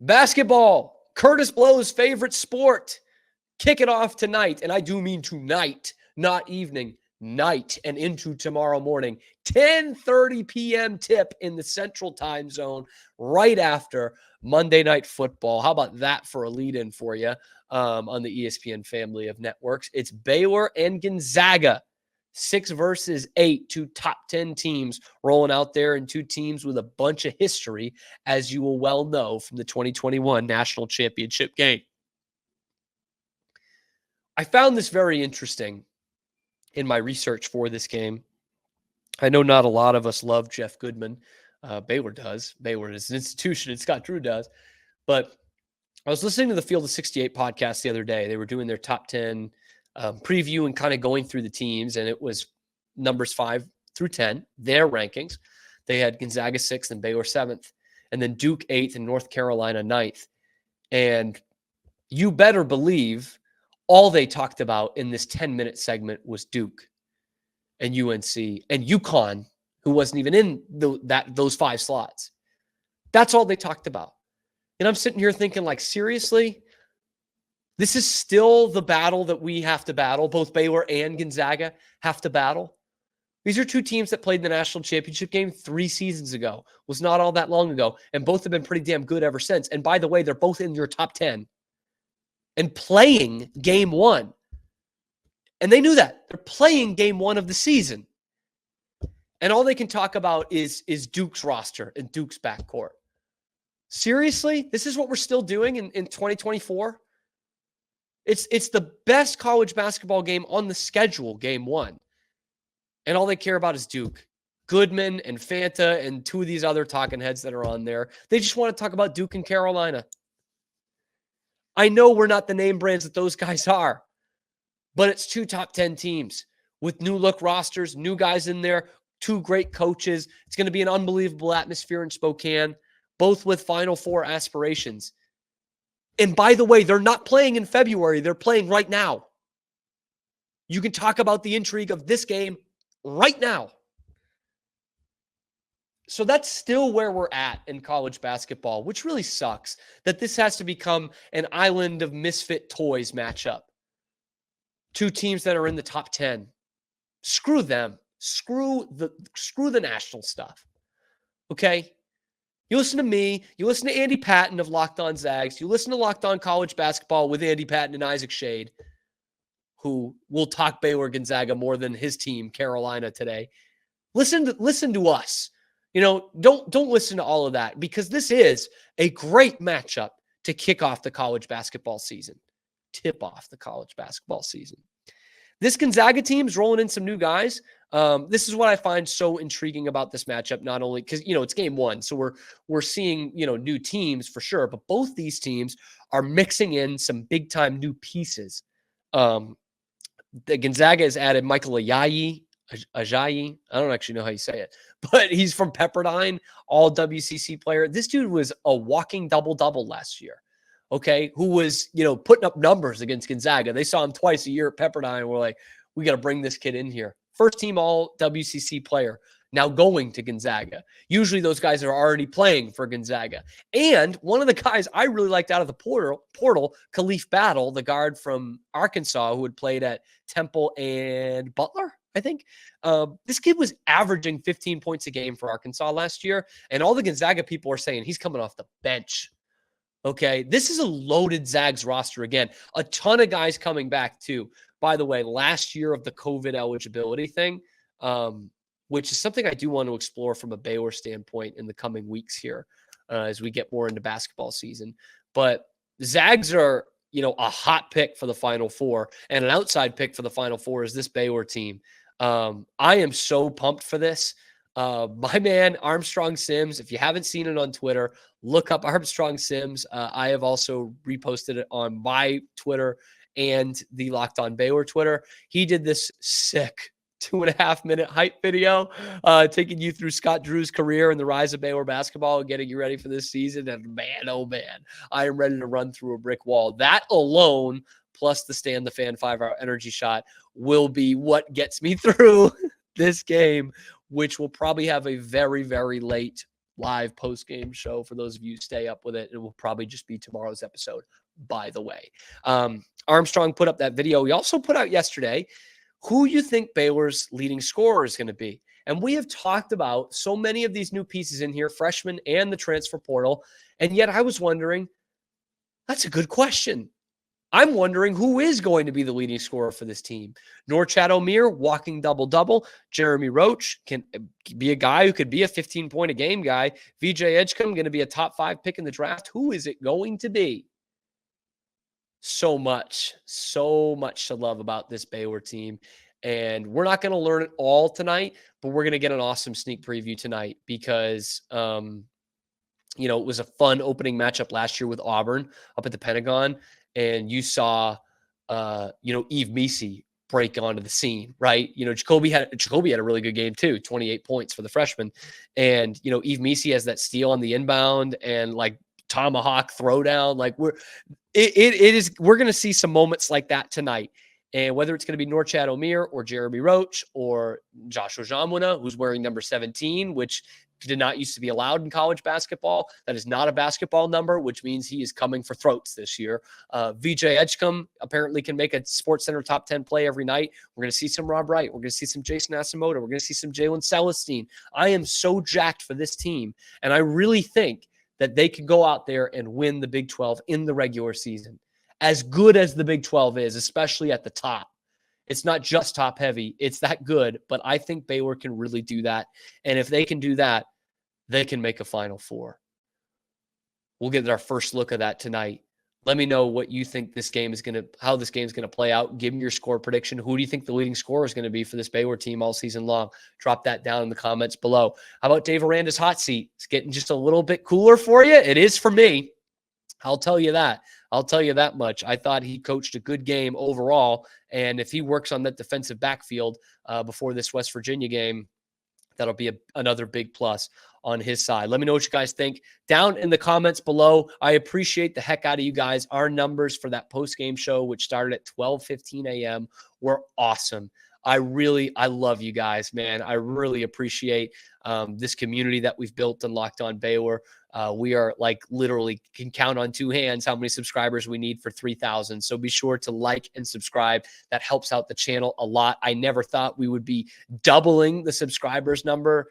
Basketball, Curtis Blow's favorite sport. Kick it off tonight, and I do mean tonight, not evening, night, and into tomorrow morning. 10:30 p.m. tip in the Central Time Zone, right after Monday Night Football. How about that for a lead-in for you on the ESPN family of networks? It's Baylor and Gonzaga. 6 versus 8, 2 top 10 teams rolling out there, and 2 teams with a bunch of history, as you will well know from the 2021 National Championship game. I found this very interesting in my research for this game. I know not a lot of us love Jeff Goodman. Baylor does. Baylor is an institution, and Scott Drew does. But I was listening to the Field of 68 podcast the other day. They were doing their top 10 preview and kind of going through the teams, and it was numbers 5 through 10, their rankings. They had Gonzaga 6th and Baylor 7th, and then Duke 8th and North Carolina 9th. And you better believe all they talked about in this 10-minute segment was Duke and UNC and UConn, who wasn't even in those 5 slots. That's all they talked about. And I'm sitting here thinking, like, seriously? This is still the battle that we have to battle. Both Baylor and Gonzaga have to battle. These are 2 teams that played the national championship game 3 seasons ago. It was not all that long ago. And both have been pretty damn good ever since. And by the way, they're both in your top 10 and playing game 1. And they knew that. They're playing game 1 of the season. And all they can talk about is Duke's roster and Duke's backcourt. Seriously? This is what we're still doing in 2024? It's the best college basketball game on the schedule, game 1. And all they care about is Duke. Goodman and Fanta and 2 of these other talking heads that are on there. They just want to talk about Duke and Carolina. I know we're not the name brands that those guys are, but it's 2 top 10 teams with new look rosters, new guys in there, 2 great coaches. It's going to be an unbelievable atmosphere in Spokane, both with Final Four aspirations. And by the way, they're not playing in February. They're playing right now. You can talk about the intrigue of this game right now. So that's still where we're at in college basketball, which really sucks that this has to become an island of misfit toys matchup. 2 teams that are in the top 10. Screw them. Screw the national stuff. Okay? You listen to me. You listen to Andy Patton of Locked On Zags. You listen to Locked On College Basketball with Andy Patton and Isaac Shade, who will talk Baylor Gonzaga more than his team, Carolina, today. Listen to us. You know, don't listen to all of that, because this is a great matchup to kick off the college basketball season. Tip off the college basketball season. This Gonzaga team is rolling in some new guys. This is what I find so intriguing about this matchup, not only because, you know, it's game 1. So we're seeing, you know, new teams for sure, but both these teams are mixing in some big time new pieces. The Gonzaga has added Michael Ajayi. I don't actually know how you say it, but he's from Pepperdine, all WCC player. This dude was a walking double-double last year. Okay, who was, you know, putting up numbers against Gonzaga. They saw him twice a year at Pepperdine and were like, we got to bring this kid in here. First team all WCC player, now going to Gonzaga. Usually those guys are already playing for Gonzaga. And one of the guys I really liked out of the portal, Khalif Battle, the guard from Arkansas who had played at Temple and Butler, I think. This kid was averaging 15 points a game for Arkansas last year. And all the Gonzaga people are saying he's coming off the bench. Okay, this is a loaded Zags roster again. A ton of guys coming back too. By the way, last year of the COVID eligibility thing, which is something I do want to explore from a Baylor standpoint in the coming weeks here as we get more into basketball season. But Zags are, you know, a hot pick for the Final Four, and an outside pick for the Final Four is this Baylor team. I am so pumped for this. My man, Armstrong Sims, if you haven't seen it on Twitter, look up Armstrong Sims. I have also reposted it on my Twitter and the Locked On Baylor Twitter. He did this sick 2.5-minute hype video, taking you through Scott Drew's career and the rise of Baylor basketball and getting you ready for this season. And man, oh man, I am ready to run through a brick wall. That alone, plus the Stan the Fan 5-hour energy shot, will be what gets me through this game, which will probably have a very, very late live post-game show for those of you who stay up with it. It will probably just be tomorrow's episode, by the way. Armstrong put up that video. We also put out yesterday who you think Baylor's leading scorer is going to be. And we have talked about so many of these new pieces in here, freshmen and the transfer portal. And yet I was wondering, that's a good question. I'm wondering who is going to be the leading scorer for this team. Norchad Omier, walking double-double. Jeremy Roach can be a guy who could be a 15-point a game guy. VJ Edgecombe going to be a top 5 pick in the draft. Who is it going to be? So much to love about this Baylor team. And we're not going to learn it all tonight, but we're going to get an awesome sneak preview tonight because, it was a fun opening matchup last year with Auburn up at the Pentagon. And you saw, Eve Meese break onto the scene, right? Jacoby had a really good game too, 28 points for the freshman. And, Eve Meese has that steal on the inbound and like tomahawk throwdown. Like we're going to see some moments like that tonight. And whether it's going to be Norchad Omier or Jeremy Roach or Joshua Jamuna, who's wearing number 17, which did not used to be allowed in college basketball. That is not a basketball number, which means he is coming for throats this year. VJ Edgecombe apparently can make a SportsCenter top 10 play every night. We're going to see some Rob Wright. We're going to see some Jason Asamoah. We're going to see some Jalen Celestine. I am so jacked for this team. And I really think that they can go out there and win the Big 12 in the regular season. As good as the Big 12 is, especially at the top. It's not just top heavy. It's that good, but I think Baylor can really do that. And if they can do that, they can make a Final Four. We'll get our first look of that tonight. Let me know what you think how this game is going to play out. Give me your score prediction. Who do you think the leading scorer is going to be for this Baylor team all season long? Drop that down in the comments below. How about Dave Aranda's hot seat? It's getting just a little bit cooler for you. It is for me. I'll tell you that. I'll tell you that much. I thought he coached a good game overall. And if he works on that defensive backfield before this West Virginia game, that'll be another big plus on his side. Let me know what you guys think down in the comments below. I appreciate the heck out of you guys. Our numbers for that post-game show, which started at 12:15 a.m., were awesome. I love you guys, man. I really appreciate this community that we've built and Locked On Baylor. We are like literally can count on 2 hands how many subscribers we need for 3,000. So be sure to like and subscribe. That helps out the channel a lot. I never thought we would be doubling the subscribers number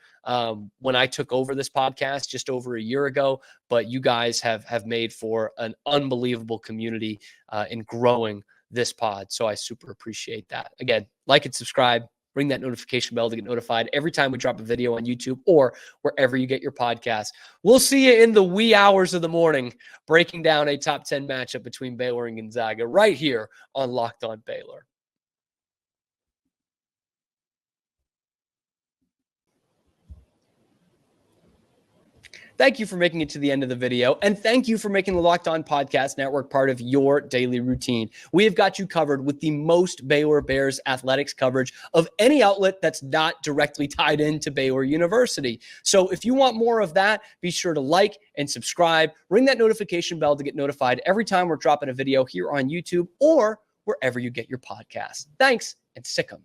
when I took over this podcast just over a year ago. But you guys have made for an unbelievable community in growing this pod. So I super appreciate that. Again, like and subscribe. Ring that notification bell to get notified every time we drop a video on YouTube or wherever you get your podcast. We'll see you in the wee hours of the morning, breaking down a top 10 matchup between Baylor and Gonzaga right here on Locked On Baylor. Thank you for making it to the end of the video, and thank you for making the Locked On Podcast Network part of your daily routine. We have got you covered with the most Baylor Bears athletics coverage of any outlet that's not directly tied into Baylor University. So if you want more of that, be sure to like and subscribe. Ring that notification bell to get notified every time we're dropping a video here on YouTube or wherever you get your podcasts. Thanks, and sick 'em.